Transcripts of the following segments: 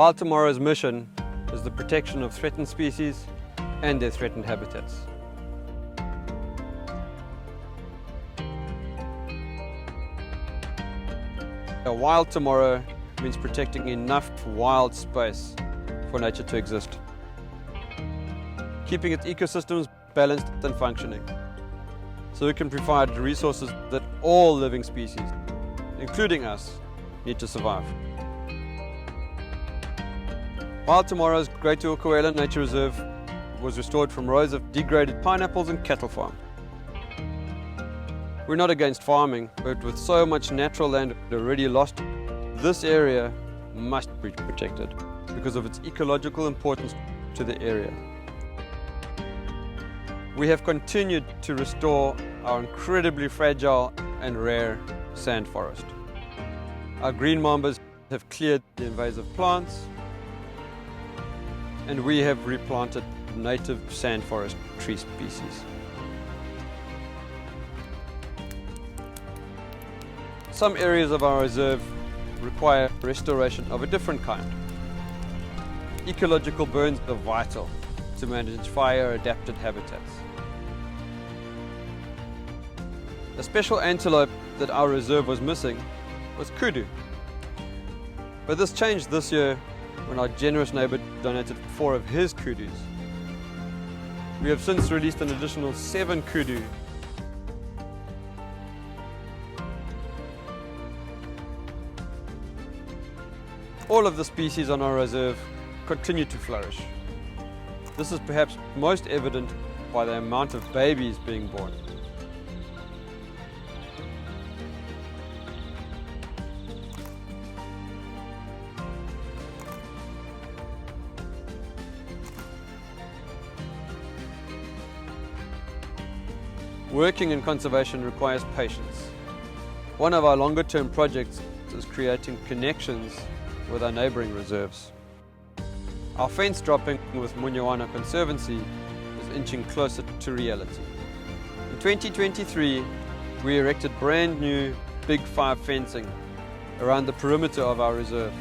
Wild Tomorrow's mission is the protection of threatened species and their threatened habitats. A wild tomorrow means protecting enough wild space for nature to exist, keeping its ecosystems balanced and functioning, so we can provide resources that all living species, including us, need to survive. Wild Tomorrow's Great Uokuela Nature Reserve was restored from rows of degraded pineapples and cattle farm. We're not against farming, but with so much natural land already lost, this area must be protected because of its ecological importance to the area. We have continued to restore our incredibly fragile and rare sand forest. Our green mambas have cleared the invasive plants, and we have replanted native sand forest tree species. Some areas of our reserve require restoration of a different kind. Ecological burns are vital to manage fire-adapted habitats. A special antelope that our reserve was missing was kudu. But this changed this year when our generous neighbour donated 4 of his kudus. We have since released an additional 7 kudu. All of the species on our reserve continue to flourish. This is perhaps most evident by the amount of babies being born. Working in conservation requires patience. One of our longer-term projects is creating connections with our neighbouring reserves. Our fence dropping with Munyawana Conservancy is inching closer to reality. In 2023, we erected brand new Big 5 fencing around the perimeter of our reserve.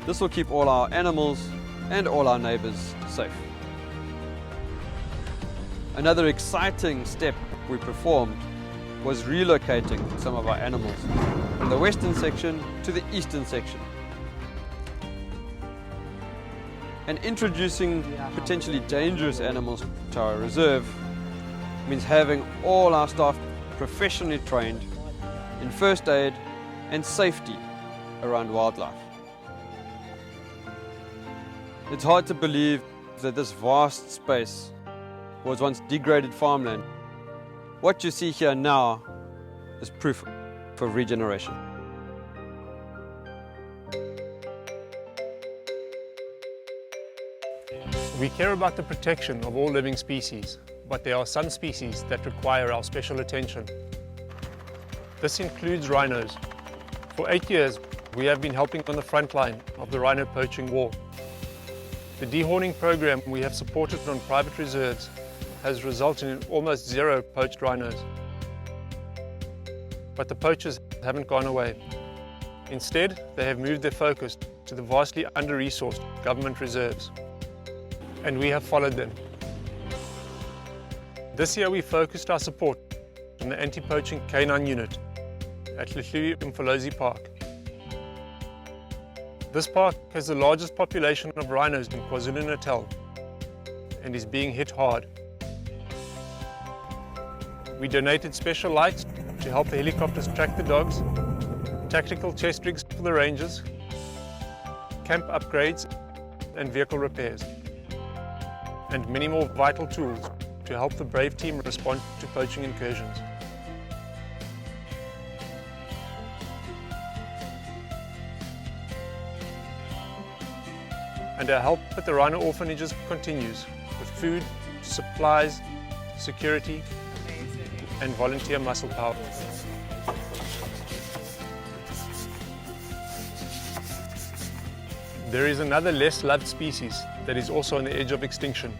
This will keep all our animals and all our neighbours safe. Another exciting step we performed was relocating some of our animals from the western section to the eastern section. And introducing potentially dangerous animals to our reserve means having all our staff professionally trained in first aid and safety around wildlife. It's hard to believe that this vast space was once degraded farmland. What you see here now is proof of regeneration. We care about the protection of all living species, but there are some species that require our special attention. This includes rhinos. For 8 years, we have been helping on the front line of the rhino poaching war. The dehorning program we have supported on private reserves has resulted in almost 0 poached rhinos. But the poachers haven't gone away. Instead, they have moved their focus to the vastly under-resourced government reserves. And we have followed them. This year we focused our support on the anti-poaching canine unit at Lihliwi Mfolozi Park. This park has the largest population of rhinos in KwaZulu-Natal and is being hit hard. We donated special lights to help the helicopters track the dogs, tactical chest rigs for the rangers, camp upgrades and vehicle repairs, and many more vital tools to help the brave team respond to poaching incursions. And our help at the rhino orphanages continues with food, supplies, security, and volunteer muscle power. There is another less loved species that is also on the edge of extinction.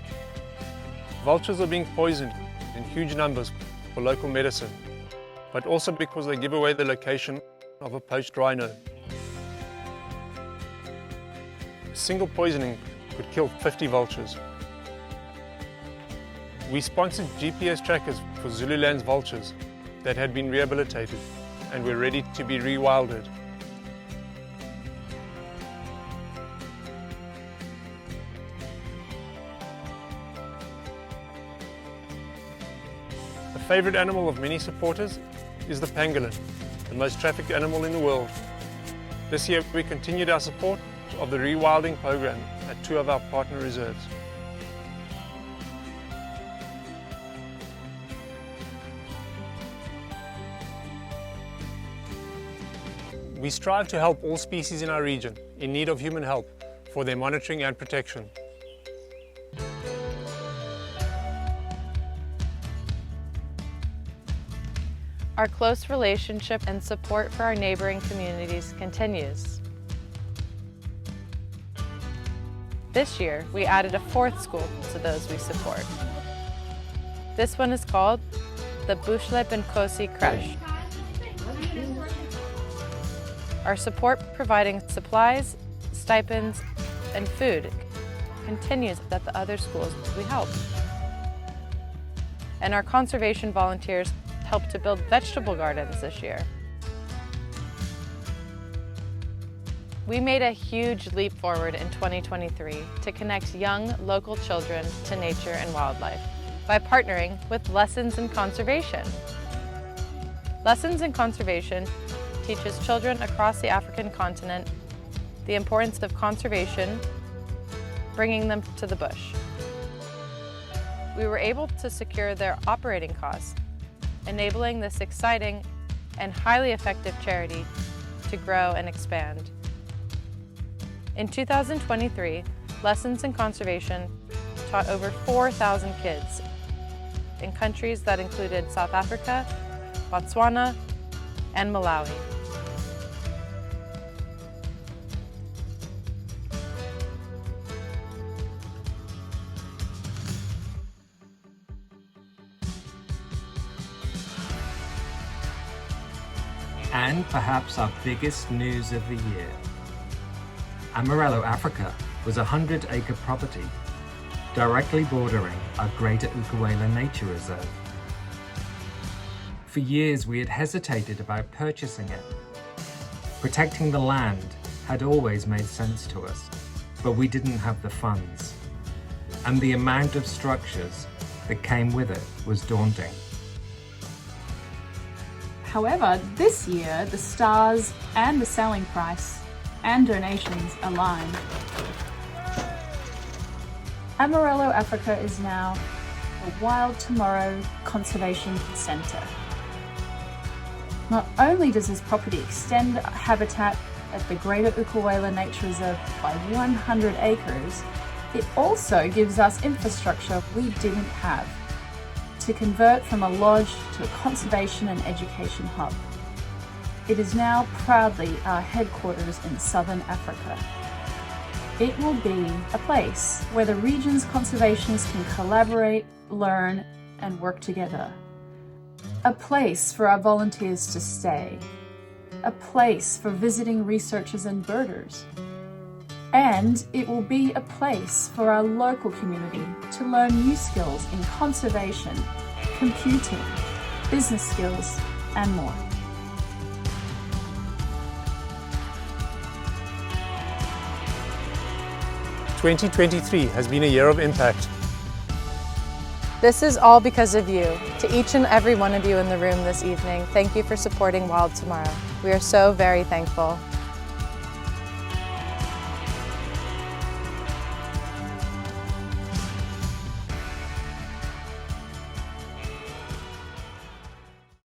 Vultures are being poisoned in huge numbers for local medicine, but also because they give away the location of a poached rhino. single poisoning could kill 50 vultures. We sponsored GPS trackers for Zululand's vultures that had been rehabilitated and were ready to be rewilded. A favorite animal of many supporters is the pangolin, the most trafficked animal in the world. This year we continued our support of the rewilding program at 2 of our partner reserves. We strive to help all species in our region in need of human help for their monitoring and protection. Our close relationship and support for our neighboring communities continues. This year, we added a 4th school to those we support. This one is called the Bushle Benkosi Creche. Our support providing supplies, stipends, and food continues at the other schools we help. And our conservation volunteers helped to build vegetable gardens this year. We made a huge leap forward in 2023 to connect young local children to nature and wildlife by partnering with Lessons in Conservation. Lessons in Conservation teaches children across the African continent the importance of conservation, bringing them to the bush. We were able to secure their operating costs, enabling this exciting and highly effective charity to grow and expand. In 2023, Lessons in Conservation taught over 4,000 kids in countries that included South Africa, Botswana, and Malawi. And perhaps our biggest news of the year. Amarello Africa was a 100-acre property directly bordering our Greater Ukuwela Nature Reserve. For years we had hesitated about purchasing it. Protecting the land had always made sense to us, but we didn't have the funds. And the amount of structures that came with it was daunting. However, this year, the stars and the selling price and donations aligned. Amarello Africa is now a Wild Tomorrow Conservation Centre. Not only does this property extend habitat at the Greater Ukuwela Nature Reserve by 100 acres, it also gives us infrastructure we didn't have to convert from a lodge to a conservation and education hub. It is now proudly our headquarters in Southern Africa. It will be a place where the region's conservationists can collaborate, learn, and work together. A place for our volunteers to stay. A place for visiting researchers and birders. And it will be a place for our local community to learn new skills in conservation, computing, business skills, and more. "2023 has been a year of impact. This is all because of you. To each and every one of you in the room this evening, thank you for supporting Wild Tomorrow. We are so very thankful.